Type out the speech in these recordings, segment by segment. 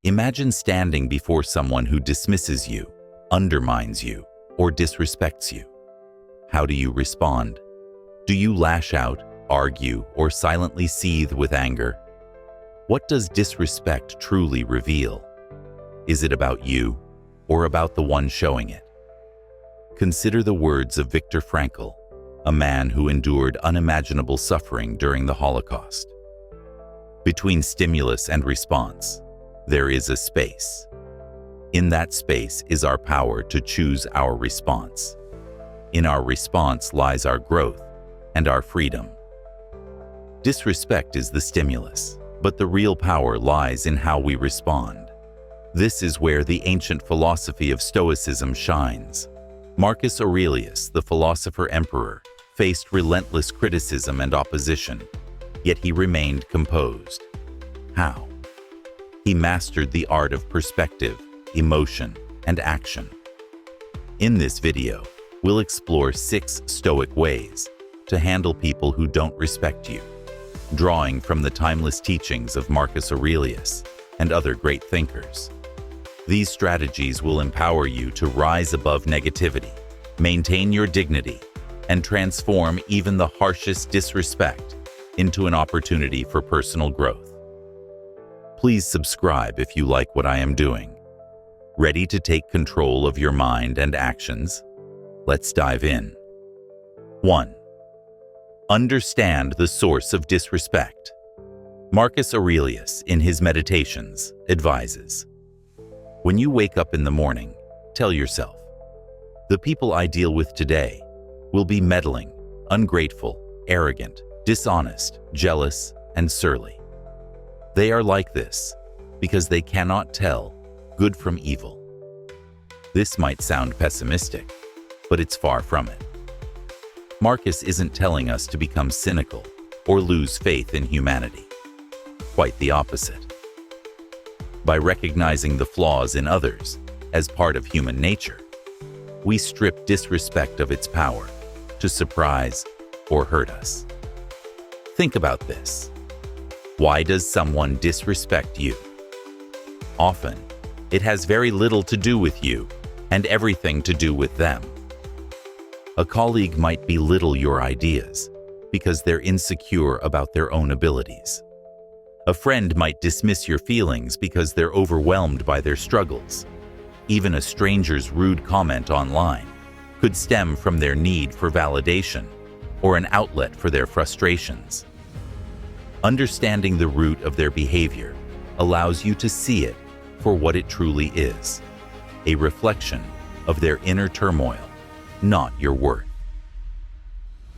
Imagine standing before someone who dismisses you, undermines you, or disrespects you. How do you respond? Do you lash out, argue, or silently seethe with anger? What does disrespect truly reveal? Is it about you, or about the one showing it? Consider the words of Viktor Frankl, a man who endured unimaginable suffering during the Holocaust. Between stimulus and response, there is a space. In that space is our power to choose our response. In our response lies our growth and our freedom. Disrespect is the stimulus, but the real power lies in how we respond. This is where the ancient philosophy of Stoicism shines. Marcus Aurelius, the philosopher-emperor, faced relentless criticism and opposition, yet he remained composed. How? He mastered the art of perspective, emotion, and action. In this video, we'll explore 6 Stoic ways to handle people who don't respect you, drawing from the timeless teachings of Marcus Aurelius and other great thinkers. These strategies will empower you to rise above negativity, maintain your dignity, and transform even the harshest disrespect into an opportunity for personal growth. Please subscribe if you like what I am doing. Ready to take control of your mind and actions? Let's dive in. 1. Understand the source of disrespect. Marcus Aurelius, in his Meditations, advises, when you wake up in the morning, tell yourself, the people I deal with today will be meddling, ungrateful, arrogant, dishonest, jealous, and surly. They are like this because they cannot tell good from evil. This might sound pessimistic, but it's far from it. Marcus isn't telling us to become cynical or lose faith in humanity. Quite the opposite. By recognizing the flaws in others as part of human nature, we strip disrespect of its power to surprise or hurt us. Think about this. Why does someone disrespect you? Often, it has very little to do with you and everything to do with them. A colleague might belittle your ideas because they're insecure about their own abilities. A friend might dismiss your feelings because they're overwhelmed by their struggles. Even a stranger's rude comment online could stem from their need for validation or an outlet for their frustrations. Understanding the root of their behavior allows you to see it for what it truly is, a reflection of their inner turmoil, not your worth.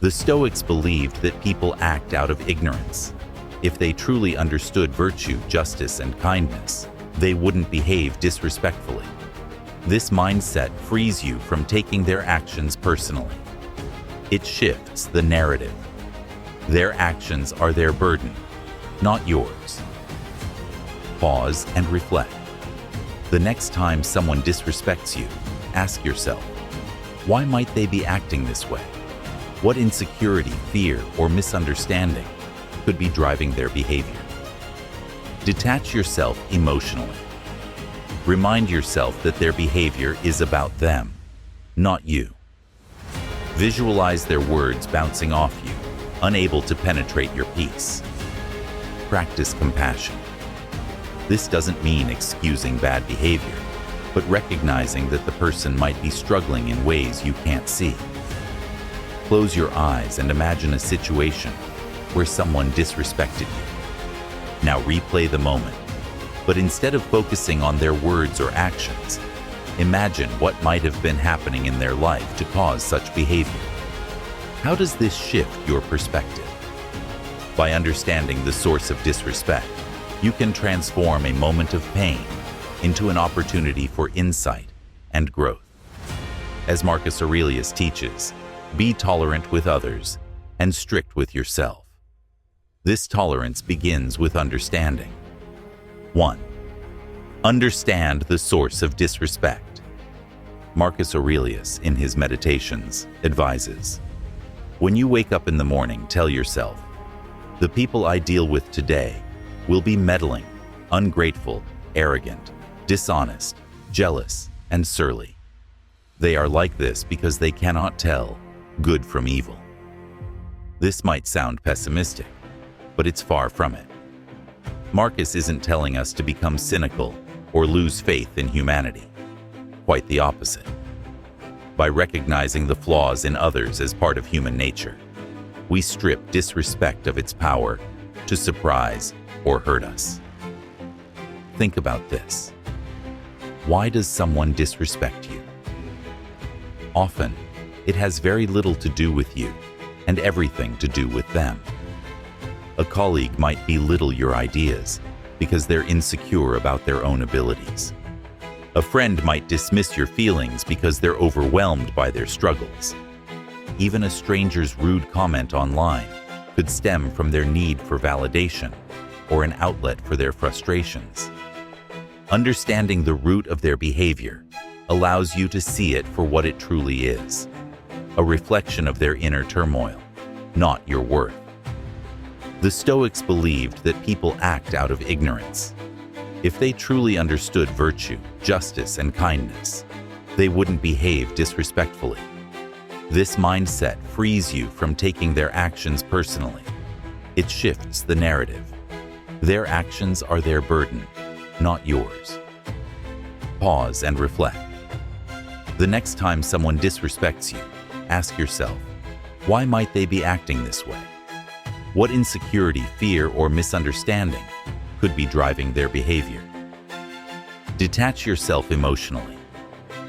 The Stoics believed that people act out of ignorance. If they truly understood virtue, justice, and kindness, they wouldn't behave disrespectfully. This mindset frees you from taking their actions personally. It shifts the narrative. Their actions are their burden, not yours. Pause and reflect. The next time someone disrespects you, ask yourself, why might they be acting this way? What insecurity, fear, or misunderstanding could be driving their behavior? Detach yourself emotionally. Remind yourself that their behavior is about them, not you. Visualize their words bouncing off you, unable to penetrate your peace. Practice compassion. This doesn't mean excusing bad behavior, but recognizing that the person might be struggling in ways you can't see. Close your eyes and imagine a situation where someone disrespected you. Now replay the moment, but instead of focusing on their words or actions, imagine what might have been happening in their life to cause such behavior. How does this shift your perspective? By understanding the source of disrespect, you can transform a moment of pain into an opportunity for insight and growth. As Marcus Aurelius teaches, be tolerant with others and strict with yourself. This tolerance begins with understanding. 1. Understand the source of disrespect. Marcus Aurelius, in his Meditations, advises, when you wake up in the morning, tell yourself, the people I deal with today will be meddling, ungrateful, arrogant, dishonest, jealous, and surly. They are like this because they cannot tell good from evil. This might sound pessimistic, but it's far from it. Marcus isn't telling us to become cynical or lose faith in humanity. Quite the opposite. By recognizing the flaws in others as part of human nature, we strip disrespect of its power to surprise or hurt us. Think about this. Why does someone disrespect you? Often, it has very little to do with you and everything to do with them. A colleague might belittle your ideas because they're insecure about their own abilities. A friend might dismiss your feelings because they're overwhelmed by their struggles. Even a stranger's rude comment online could stem from their need for validation or an outlet for their frustrations. Understanding the root of their behavior allows you to see it for what it truly is, a reflection of their inner turmoil, not your worth. The Stoics believed that people act out of ignorance. If they truly understood virtue, justice, and kindness, they wouldn't behave disrespectfully. This mindset frees you from taking their actions personally. It shifts the narrative. Their actions are their burden, not yours. Pause and reflect. The next time someone disrespects you, ask yourself, why might they be acting this way? What insecurity, fear, or misunderstanding could be driving their behavior? Detach yourself emotionally.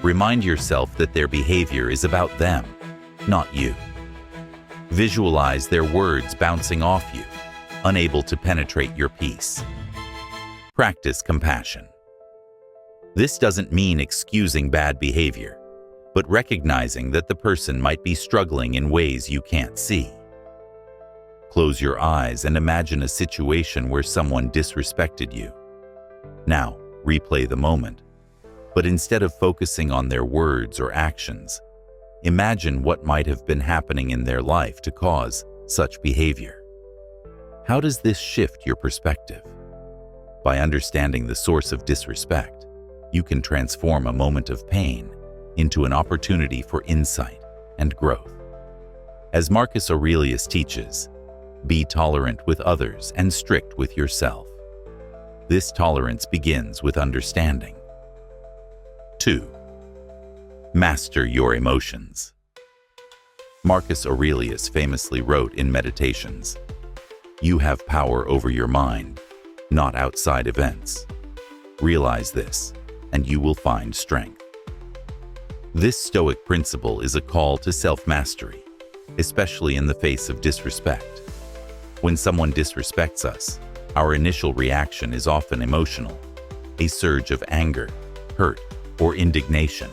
Remind yourself that their behavior is about them, not you. Visualize their words bouncing off you, unable to penetrate your peace. Practice compassion. This doesn't mean excusing bad behavior, but recognizing that the person might be struggling in ways you can't see. Close your eyes and imagine a situation where someone disrespected you. Now, replay the moment, but instead of focusing on their words or actions, imagine what might have been happening in their life to cause such behavior. How does this shift your perspective? By understanding the source of disrespect, you can transform a moment of pain into an opportunity for insight and growth. As Marcus Aurelius teaches, be tolerant with others and strict with yourself. This tolerance begins with understanding. 2. Master your emotions. Marcus Aurelius famously wrote in Meditations, "You have power over your mind, not outside events. Realize this, and you will find strength." This Stoic principle is a call to self-mastery, especially in the face of disrespect. When someone disrespects us, our initial reaction is often emotional, a surge of anger, hurt, or indignation.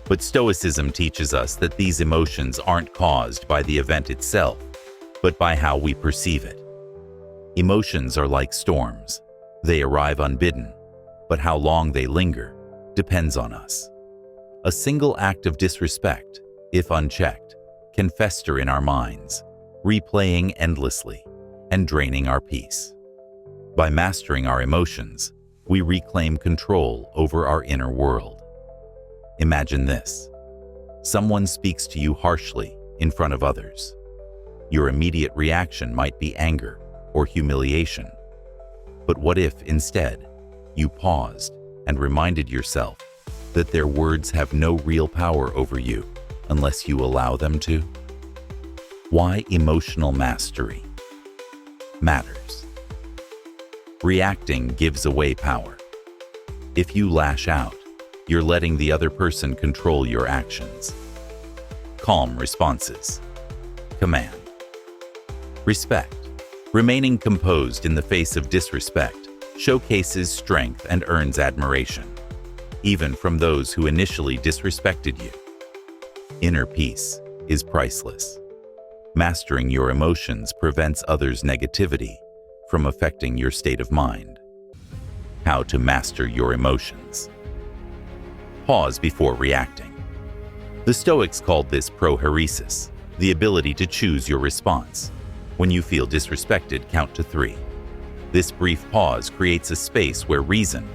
But Stoicism teaches us that these emotions aren't caused by the event itself, but by how we perceive it. Emotions are like storms. They arrive unbidden, but how long they linger depends on us. A single act of disrespect, if unchecked, can fester in our minds, replaying endlessly and draining our peace. By mastering our emotions, we reclaim control over our inner world. Imagine this. Someone speaks to you harshly in front of others. Your immediate reaction might be anger or humiliation. But what if, instead, you paused and reminded yourself that their words have no real power over you unless you allow them to? Why emotional mastery matters. Reacting gives away power. If you lash out, you're letting the other person control your actions. Calm responses. Command. Respect. Remaining composed in the face of disrespect showcases strength and earns admiration, even from those who initially disrespected you. Inner peace is priceless. Mastering your emotions prevents others' negativity from affecting your state of mind. How to master your emotions. Pause before reacting. The Stoics called this prohairesis, the ability to choose your response. When you feel disrespected, count to 3. This brief pause creates a space where reason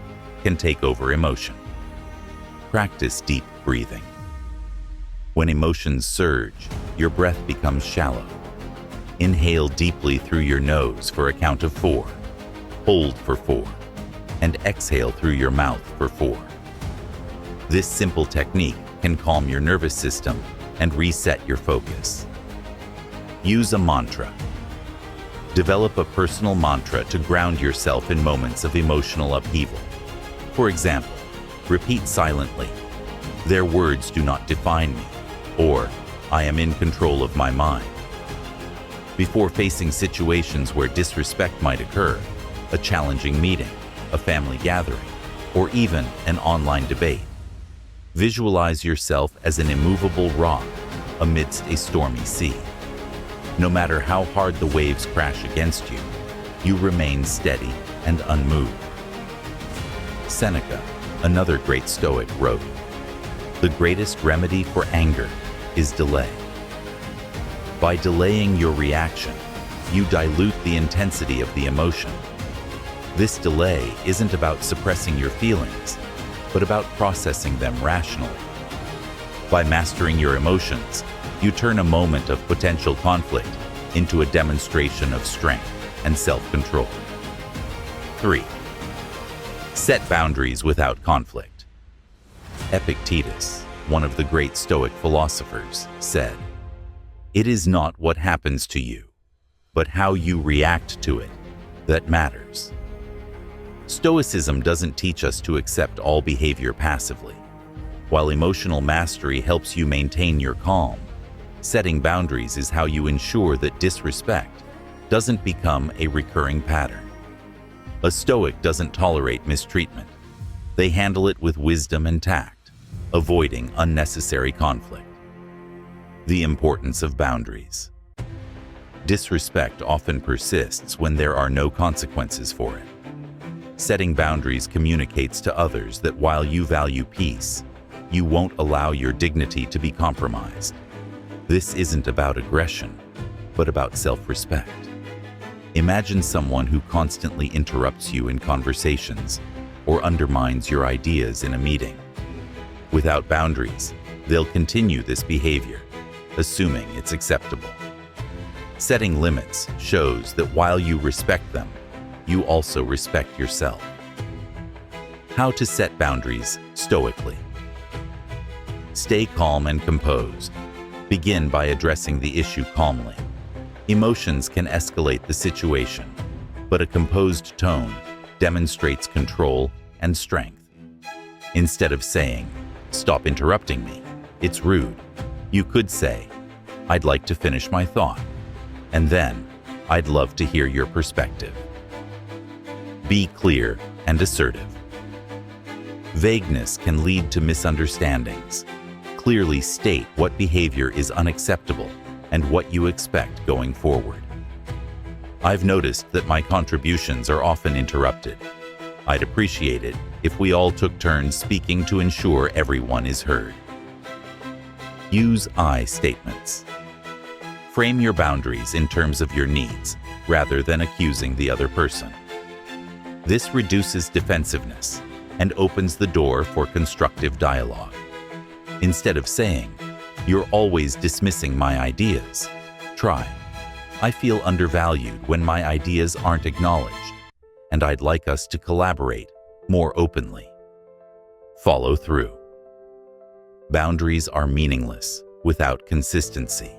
can take over emotion. Practice deep breathing. When emotions surge, your breath becomes shallow. Inhale deeply through your nose for a count of 4. Hold for 4. And exhale through your mouth for 4. This simple technique can calm your nervous system and reset your focus. Use a mantra. Develop a personal mantra to ground yourself in moments of emotional upheaval. For example, repeat silently, "Their words do not define me," or "I am in control of my mind." Before facing situations where disrespect might occur, a challenging meeting, a family gathering, or even an online debate, visualize yourself as an immovable rock amidst a stormy sea. No matter how hard the waves crash against you, you remain steady and unmoved. Seneca, another great Stoic, wrote, "The greatest remedy for anger is delay." By delaying your reaction, you dilute the intensity of the emotion. This delay isn't about suppressing your feelings, but about processing them rationally. By mastering your emotions, you turn a moment of potential conflict into a demonstration of strength and self-control. 3. Set boundaries without conflict. Epictetus, one of the great Stoic philosophers, said, "It is not what happens to you, but how you react to it that matters." Stoicism doesn't teach us to accept all behavior passively. While emotional mastery helps you maintain your calm, setting boundaries is how you ensure that disrespect doesn't become a recurring pattern. A Stoic doesn't tolerate mistreatment. They handle it with wisdom and tact, avoiding unnecessary conflict. The importance of boundaries. Disrespect often persists when there are no consequences for it. Setting boundaries communicates to others that while you value peace, you won't allow your dignity to be compromised. This isn't about aggression, but about self-respect. Imagine someone who constantly interrupts you in conversations or undermines your ideas in a meeting. Without boundaries, they'll continue this behavior, assuming it's acceptable. Setting limits shows that while you respect them, you also respect yourself. How to set boundaries stoically. Stay calm and composed. Begin by addressing the issue calmly. Emotions can escalate the situation, but a composed tone demonstrates control and strength. Instead of saying, "Stop interrupting me, it's rude," you could say, "I'd like to finish my thought," and then, "I'd love to hear your perspective." Be clear and assertive. Vagueness can lead to misunderstandings. Clearly state what behavior is unacceptable and what you expect going forward. "I've noticed that my contributions are often interrupted. I'd appreciate it if we all took turns speaking to ensure everyone is heard." Use I statements. Frame your boundaries in terms of your needs rather than accusing the other person. This reduces defensiveness and opens the door for constructive dialogue. Instead of saying, "You're always dismissing my ideas," try, "I feel undervalued when my ideas aren't acknowledged, and I'd like us to collaborate more openly." Follow through. Boundaries are meaningless without consistency.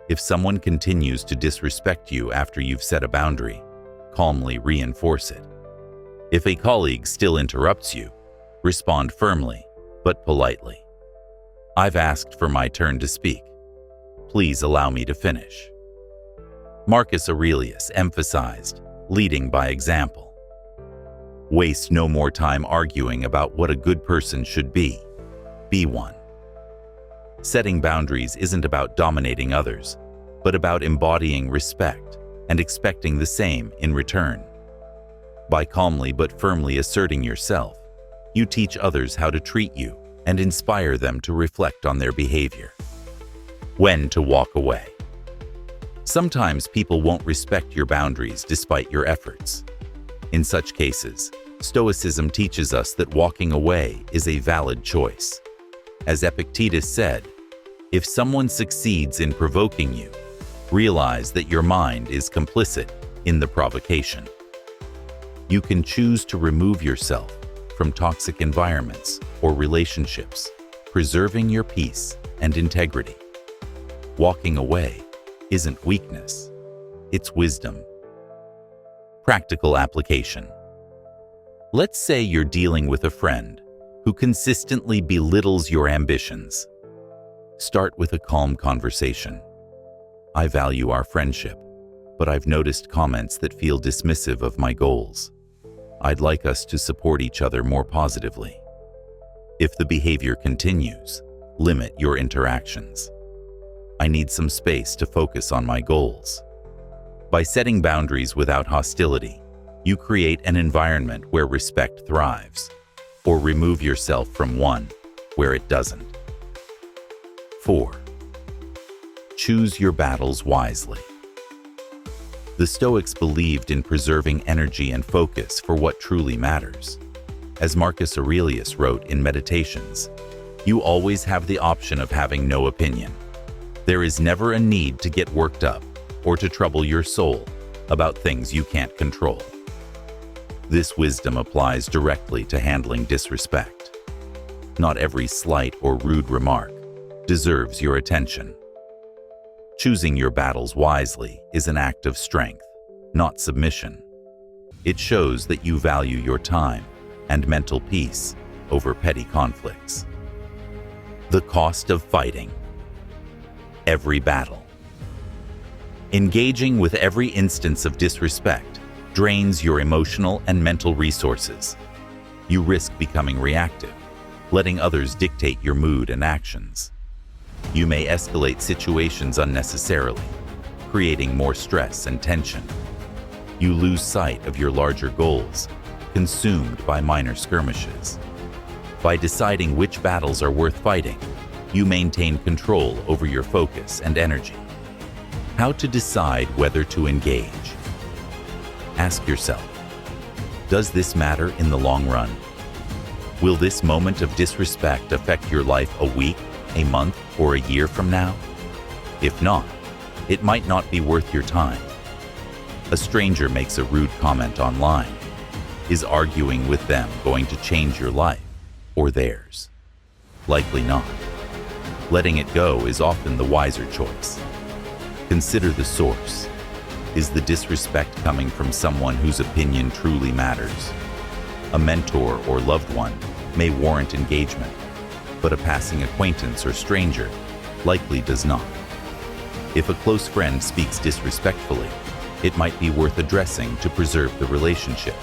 If someone continues to disrespect you after you've set a boundary, calmly reinforce it. If a colleague still interrupts you, respond firmly but politely. "I've asked for my turn to speak. Please allow me to finish." Marcus Aurelius emphasized leading by example. Waste no more time arguing about what a good person should be. Be one. Setting boundaries isn't about dominating others, but about embodying respect and expecting the same in return. By calmly but firmly asserting yourself, you teach others how to treat you and inspire them to reflect on their behavior. When to walk away. Sometimes people won't respect your boundaries despite your efforts. In such cases, Stoicism teaches us that walking away is a valid choice. As Epictetus said, if someone succeeds in provoking you, realize that your mind is complicit in the provocation. You can choose to remove yourself from toxic environments or relationships, preserving your peace and integrity. Walking away isn't weakness, it's wisdom. Practical application. Let's say you're dealing with a friend who consistently belittles your ambitions. Start with a calm conversation. I value our friendship, but I've noticed comments that feel dismissive of my goals. I'd like us to support each other more positively. If the behavior continues, limit your interactions. I need some space to focus on my goals. By setting boundaries without hostility, you create an environment where respect thrives, or remove yourself from one where it doesn't. 4. Choose your battles wisely. The Stoics believed in preserving energy and focus for what truly matters. As Marcus Aurelius wrote in Meditations, you always have the option of having no opinion. There is never a need to get worked up or to trouble your soul about things you can't control. This wisdom applies directly to handling disrespect. Not every slight or rude remark deserves your attention. Choosing your battles wisely is an act of strength, not submission. It shows that you value your time and mental peace over petty conflicts. The cost of fighting. Every battle. Engaging with every instance of disrespect drains your emotional and mental resources. You risk becoming reactive, letting others dictate your mood and actions. You may escalate situations unnecessarily, creating more stress and tension. You lose sight of your larger goals, consumed by minor skirmishes. By deciding which battles are worth fighting, you maintain control over your focus and energy. How to decide whether to engage. Ask yourself, does this matter in the long run? Will this moment of disrespect affect your life a week, a month, or a year from now? If not, it might not be worth your time. A stranger makes a rude comment online. Is arguing with them going to change your life or theirs? Likely not. Letting it go is often the wiser choice. Consider the source. Is the disrespect coming from someone whose opinion truly matters? A mentor or loved one may warrant engagement, but a passing acquaintance or stranger likely does not. If a close friend speaks disrespectfully, it might be worth addressing to preserve the relationship.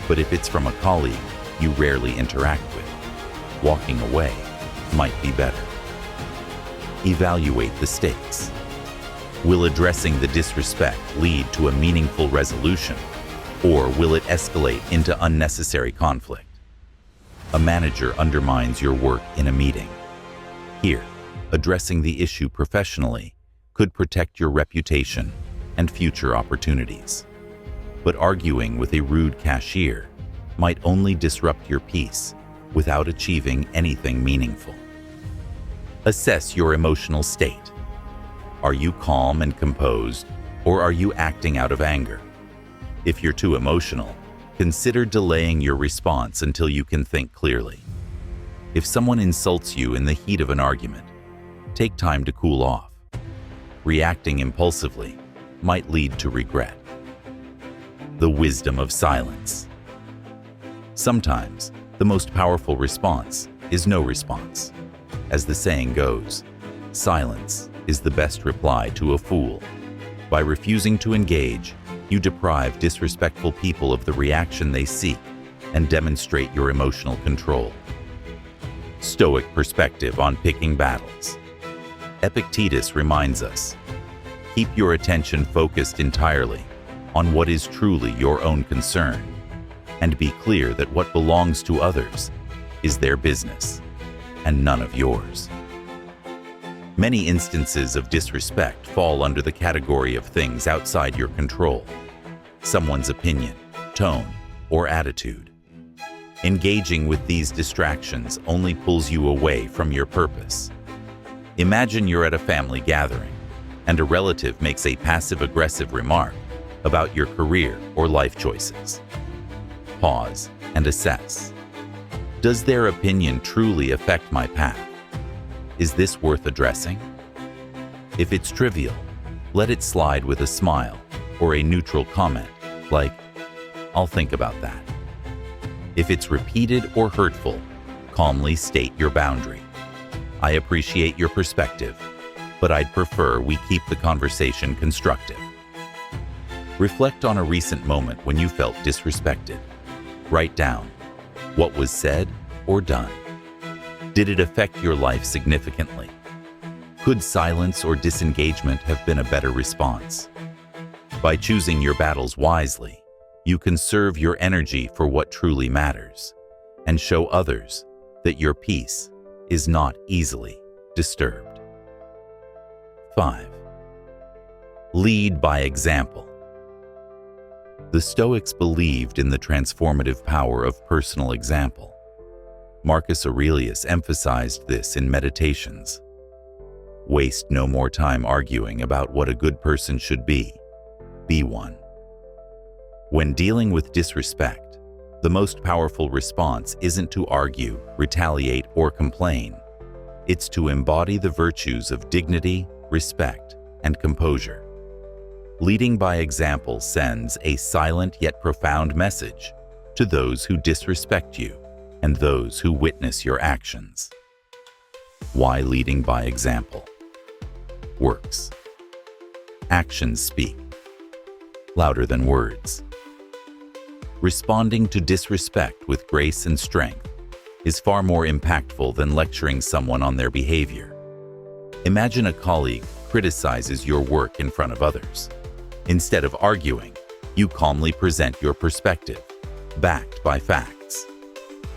But if it's from a colleague you rarely interact with, walking away might be better. Evaluate the stakes. Will addressing the disrespect lead to a meaningful resolution, or will it escalate into unnecessary conflict? A manager undermines your work in a meeting. Here, addressing the issue professionally could protect your reputation and future opportunities. But arguing with a rude cashier might only disrupt your peace without achieving anything meaningful. Assess your emotional state. Are you calm and composed, or are you acting out of anger? If you're too emotional, consider delaying your response until you can think clearly. If someone insults you in the heat of an argument, take time to cool off. Reacting impulsively might lead to regret. The wisdom of silence. Sometimes, the most powerful response is no response. As the saying goes, silence is the best reply to a fool. By refusing to engage, you deprive disrespectful people of the reaction they seek and demonstrate your emotional control. Stoic perspective on picking battles. Epictetus reminds us, keep your attention focused entirely on what is truly your own concern, and be clear that what belongs to others is their business and none of yours. Many instances of disrespect fall under the category of things outside your control. Someone's opinion, tone, or attitude. Engaging with these distractions only pulls you away from your purpose. Imagine you're at a family gathering, and a relative makes a passive-aggressive remark about your career or life choices. Pause and assess. Does their opinion truly affect my path? Is this worth addressing? If it's trivial, let it slide with a smile or a neutral comment, like, "I'll think about that." If it's repeated or hurtful, calmly state your boundary. "I appreciate your perspective, but I'd prefer we keep the conversation constructive." Reflect on a recent moment when you felt disrespected. Write down what was said or done. Did it affect your life significantly? Could silence or disengagement have been a better response? By choosing your battles wisely, you conserve your energy for what truly matters and show others that your peace is not easily disturbed. 5. Lead by example. The Stoics believed in the transformative power of personal example. Marcus Aurelius emphasized this in Meditations. Waste no more time arguing about what a good person should be. Be one. When dealing with disrespect, the most powerful response isn't to argue, retaliate, or complain. It's to embody the virtues of dignity, respect, and composure. Leading by example sends a silent yet profound message to those who disrespect you and those who witness your actions. Why leading by example works? Actions speak louder than words. Responding to disrespect with grace and strength is far more impactful than lecturing someone on their behavior. Imagine a colleague criticizes your work in front of others. Instead of arguing, you calmly present your perspective, backed by facts.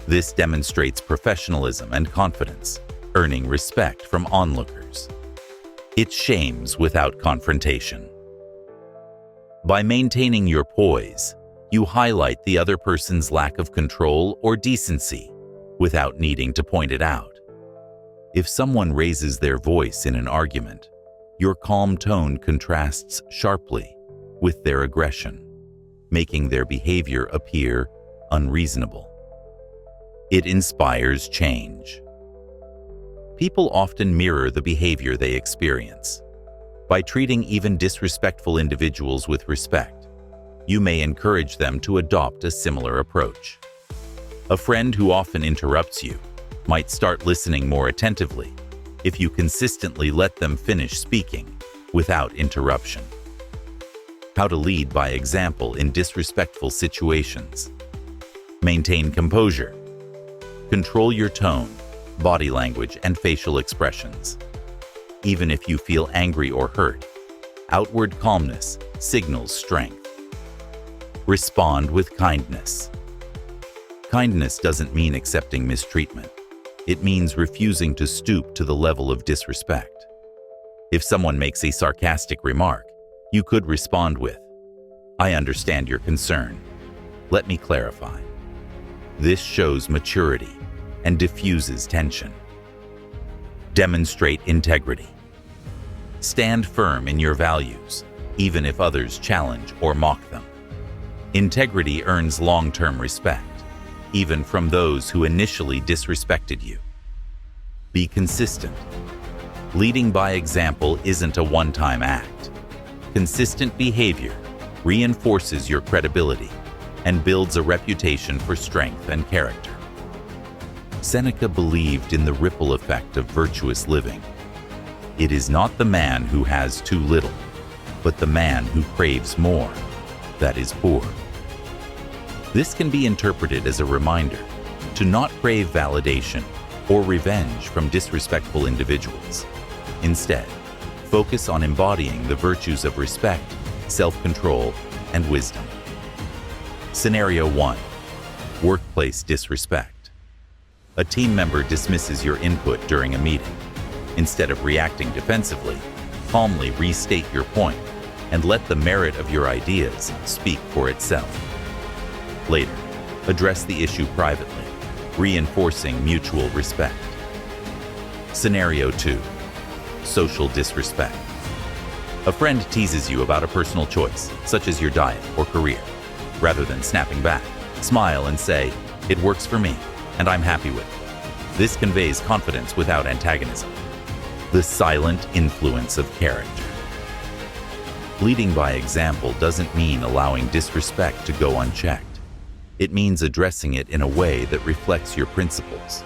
This demonstrates professionalism and confidence, earning respect from onlookers. It shames without confrontation. By maintaining your poise, you highlight the other person's lack of control or decency without needing to point it out. If someone raises their voice in an argument, your calm tone contrasts sharply with their aggression, making their behavior appear unreasonable. It inspires change. People often mirror the behavior they experience. By treating even disrespectful individuals with respect, you may encourage them to adopt a similar approach. A friend who often interrupts you might start listening more attentively if you consistently let them finish speaking without interruption. How to lead by example in disrespectful situations. Maintain composure. Control your tone, body language, and facial expressions. Even if you feel angry or hurt, outward calmness signals strength. Respond with kindness. Kindness doesn't mean accepting mistreatment. It means refusing to stoop to the level of disrespect. If someone makes a sarcastic remark, you could respond with, "I understand your concern. Let me clarify." This shows maturity and diffuses tension. Demonstrate integrity. Stand firm in your values, even if others challenge or mock them. Integrity earns long-term respect, even from those who initially disrespected you. Be consistent. Leading by example isn't a one-time act. Consistent behavior reinforces your credibility and builds a reputation for strength and character. Seneca believed in the ripple effect of virtuous living. It is not the man who has too little, but the man who craves more that is poor. This can be interpreted as a reminder to not crave validation or revenge from disrespectful individuals. Instead, focus on embodying the virtues of respect, self-control, and wisdom. Scenario 1. Workplace disrespect. A team member dismisses your input during a meeting. Instead of reacting defensively, calmly restate your point and let the merit of your ideas speak for itself. Later, address the issue privately, reinforcing mutual respect. Scenario 2. Social disrespect. A friend teases you about a personal choice, such as your diet or career. Rather than snapping back, smile and say, "It works for me, and I'm happy with it." This conveys confidence without antagonism. The silent influence of character. Leading by example doesn't mean allowing disrespect to go unchecked. It means addressing it in a way that reflects your principles.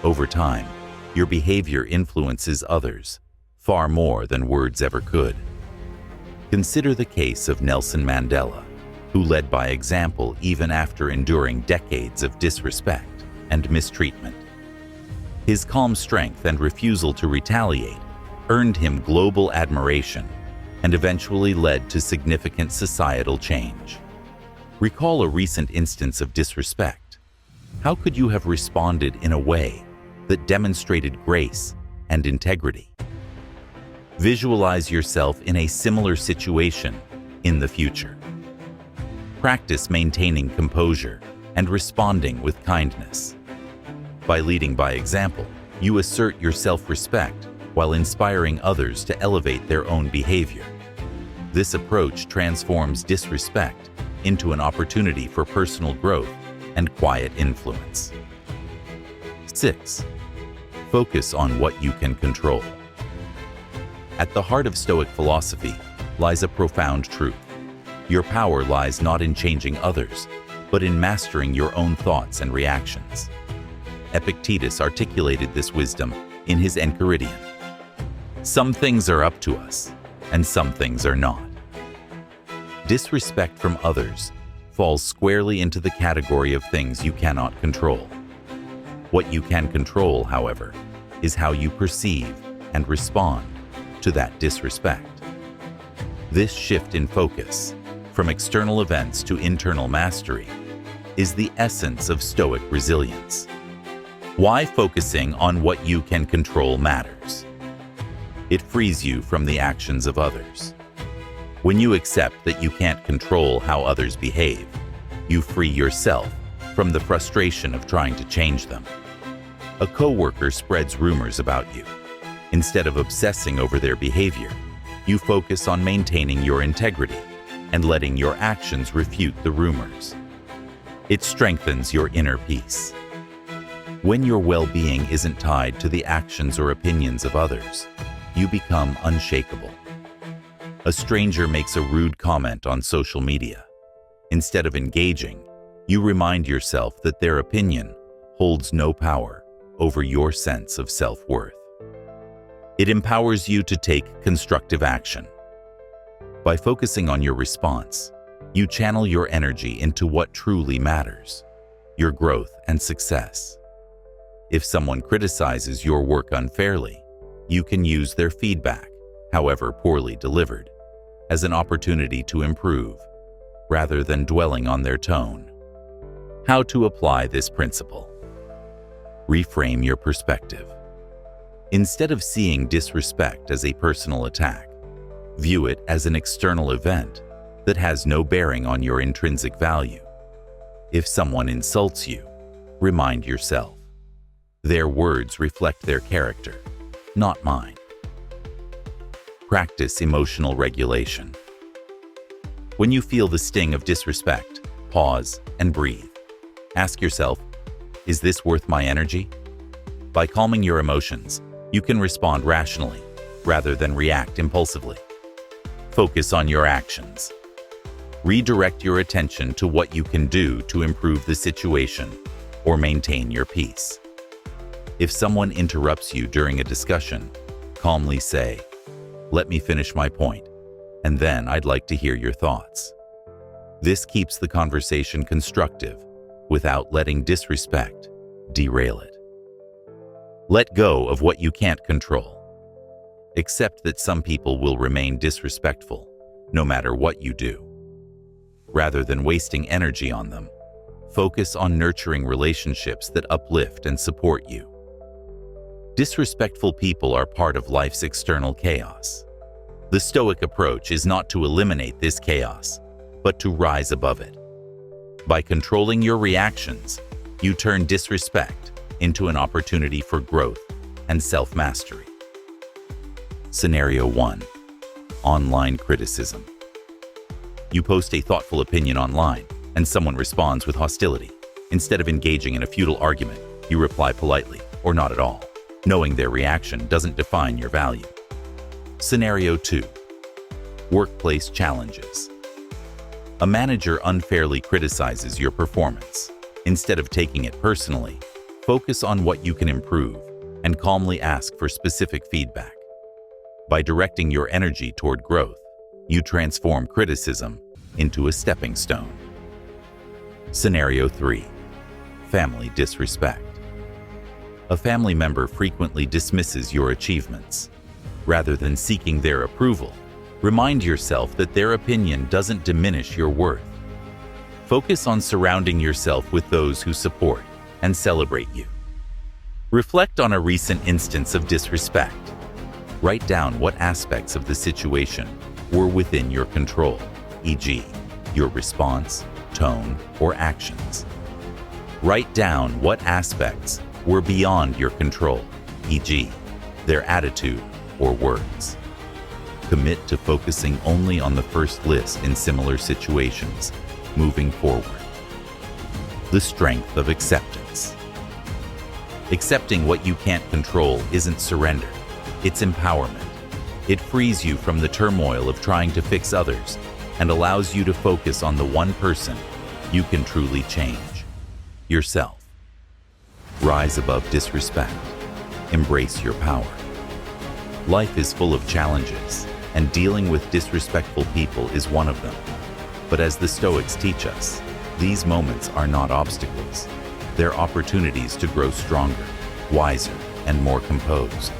Over time, your behavior influences others far more than words ever could. Consider the case of Nelson Mandela, who led by example even after enduring decades of disrespect and mistreatment. His calm strength and refusal to retaliate earned him global admiration and eventually led to significant societal change. Recall a recent instance of disrespect. How could you have responded in a way that demonstrated grace and integrity? Visualize yourself in a similar situation in the future. Practice maintaining composure and responding with kindness. By leading by example, you assert your self-respect while inspiring others to elevate their own behavior. This approach transforms disrespect into an opportunity for personal growth and quiet influence. 6. Focus on what you can control. At the heart of Stoic philosophy lies a profound truth. Your power lies not in changing others, but in mastering your own thoughts and reactions. Epictetus articulated this wisdom in his Enchiridion. Some things are up to us, and some things are not. Disrespect from others falls squarely into the category of things you cannot control. What you can control, however, is how you perceive and respond to that disrespect. This shift in focus, from external events to internal mastery, is the essence of Stoic resilience. Why focusing on what you can control matters? It frees you from the actions of others. When you accept that you can't control how others behave, you free yourself from the frustration of trying to change them. A coworker spreads rumors about you. Instead of obsessing over their behavior, you focus on maintaining your integrity and letting your actions refute the rumors. It strengthens your inner peace. When your well-being isn't tied to the actions or opinions of others, you become unshakable. A stranger makes a rude comment on social media. Instead of engaging, you remind yourself that their opinion holds no power over your sense of self-worth. It empowers you to take constructive action. By focusing on your response, you channel your energy into what truly matters, your growth and success. If someone criticizes your work unfairly, you can use their feedback, however poorly delivered, as an opportunity to improve, rather than dwelling on their tone. How to apply this principle? Reframe your perspective. Instead of seeing disrespect as a personal attack, view it as an external event that has no bearing on your intrinsic value. If someone insults you, remind yourself, their words reflect their character, not mine. Practice emotional regulation. When you feel the sting of disrespect, pause and breathe. Ask yourself, is this worth my energy? By calming your emotions, you can respond rationally rather than react impulsively. Focus on your actions. Redirect your attention to what you can do to improve the situation or maintain your peace. If someone interrupts you during a discussion, calmly say, "Let me finish my point, and then I'd like to hear your thoughts." This keeps the conversation constructive without letting disrespect derail it. Let go of what you can't control. Accept that some people will remain disrespectful, no matter what you do. Rather than wasting energy on them, focus on nurturing relationships that uplift and support you. Disrespectful people are part of life's external chaos. The Stoic approach is not to eliminate this chaos, but to rise above it. By controlling your reactions, you turn disrespect into an opportunity for growth and self-mastery. Scenario 1. Online criticism. You post a thoughtful opinion online, and someone responds with hostility. Instead of engaging in a futile argument, you reply politely or not at all, knowing their reaction doesn't define your value. Scenario 2. Workplace challenges. A manager unfairly criticizes your performance. Instead of taking it personally, focus on what you can improve and calmly ask for specific feedback. By directing your energy toward growth, you transform criticism into a stepping stone. Scenario 3. Family disrespect. A family member frequently dismisses your achievements. Rather than seeking their approval, remind yourself that their opinion doesn't diminish your worth. Focus on surrounding yourself with those who support and celebrate you. Reflect on a recent instance of disrespect. Write down what aspects of the situation were within your control, e.g., your response, tone, or actions. Write down what aspects were beyond your control, e.g., their attitude or words. Commit to focusing only on the first list in similar situations, moving forward. The strength of acceptance. Accepting what you can't control isn't surrender, it's empowerment. It frees you from the turmoil of trying to fix others and allows you to focus on the one person you can truly change: yourself. Rise above disrespect. Embrace your power. Life is full of challenges, and dealing with disrespectful people is one of them. But as the Stoics teach us, these moments are not obstacles. They're opportunities to grow stronger, wiser, and more composed.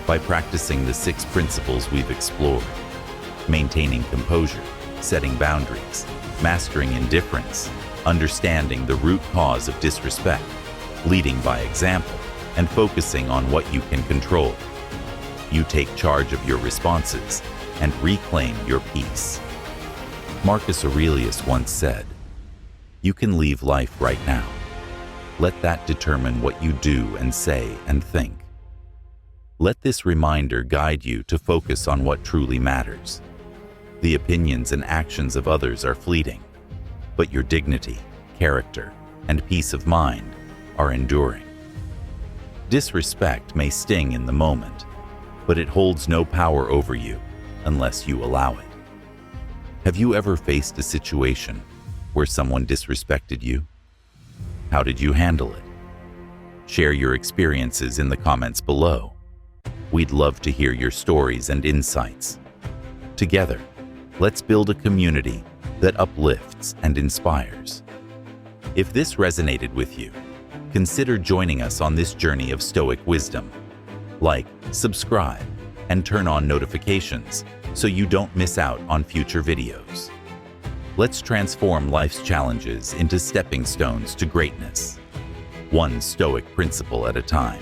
By practicing the 6 principles we've explored, maintaining composure, setting boundaries, mastering indifference, understanding the root cause of disrespect, leading by example, and focusing on what you can control, you take charge of your responses and reclaim your peace. Marcus Aurelius once said, "You can leave life right now. Let that determine what you do and say and think." Let this reminder guide you to focus on what truly matters. The opinions and actions of others are fleeting, but your dignity, character, and peace of mind are enduring. Disrespect may sting in the moment, but it holds no power over you unless you allow it. Have you ever faced a situation where someone disrespected you? How did you handle it? Share your experiences in the comments below. We'd love to hear your stories and insights. Together, let's build a community that uplifts and inspires. If this resonated with you, consider joining us on this journey of Stoic wisdom. Like, subscribe, and turn on notifications so you don't miss out on future videos. Let's transform life's challenges into stepping stones to greatness, one Stoic principle at a time.